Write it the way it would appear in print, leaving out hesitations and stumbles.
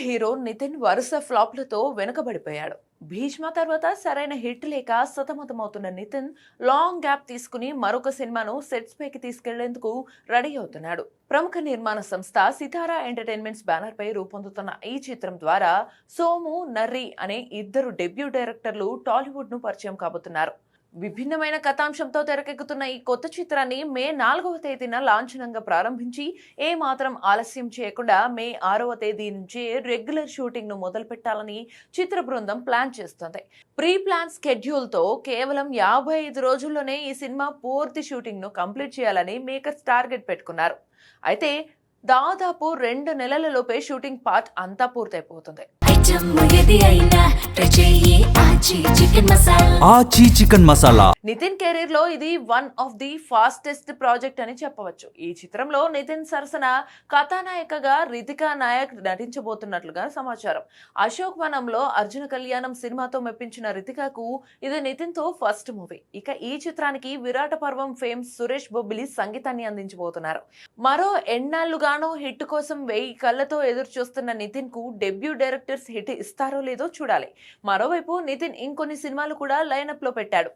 Hero Nitin వరుస ఫ్లాప్లతో వెనుకబడిపోయాడు. భీష్మ తర్వాత సరైన హిట్ లేక సతమతమవుతున్న నితిన్ లాంగ్ గ్యాప్ తీసుకుని మరొక సినిమాను సెట్స్ పైకి తీసుకెళ్లేందుకు రెడీ అవుతున్నాడు. ప్రముఖ నిర్మాణ సంస్థ సితారా ఎంటర్టైన్మెంట్స్ బ్యానర్ పై రూపొందుతున్న ఈ చిత్రం ద్వారా సోము, నర్రి అనే ఇద్దరు డెబ్యూ డైరెక్టర్లు టాలీవుడ్ ను పరిచయం కాబోతున్నారు. విభిన్నమైన కథాంశంతో తెరకెక్కుతున్న ఈ కొత్త చిత్రాన్ని మే 4వ తేదీన లాంఛనంగా ప్రారంభించి ఏ మాత్రం ఆలస్యం చేయకుండా మే 6వ తేదీ నుంచి రెగ్యులర్ షూటింగ్ ను మొదలు పెట్టాలని చిత్ర బృందం ప్లాన్ చేస్తోంది. ప్రీ ప్లాన్ స్కెడ్యూల్ తో కేవలం 55 రోజుల్లోనే ఈ సినిమా పూర్తి షూటింగ్ ను కంప్లీట్ చేయాలని మేకర్స్ టార్గెట్ పెట్టుకున్నారు. అయితే దాదాపు 2 నెలలలోపే షూటింగ్ పార్ట్ అంతా పూర్తయిపోతుంది. ఆచి చికెన్ మసాలా నితిన్ కెరీర్ లో ఇది one of the fastest project అని చెప్పవచ్చు. ఈ చిత్రంలో నితిన్ సరసన కథానాయికగా రితికా నాయక్ నటించబోతున్నట్లుగా సమాచారం. అశోక్ వనంలో అర్జున కళ్యాణం సినిమాతో మెప్పించిన రితికాకు ఇది నితిన్ తో ఫస్ట్ మూవీ. ఇక ఈ చిత్రానికి విరాట పర్వం ఫేమ్ సురేష్ బొబ్బిలి సంగీతాన్ని అందించబోతున్నారు. మరో ఎన్నాళ్లుగానో హిట్ కోసం 1000 కళ్లతో ఎదురు చూస్తున్న నితిన్ కు డెబ్యూ డైరెక్టర్స్ హిట్ ఇస్తారో లేదో చూడాలి. మరోవైపు నితిన్ ఇంకొన్ని సినిమాలు కూడా లైనప్ లో పెట్టాడు.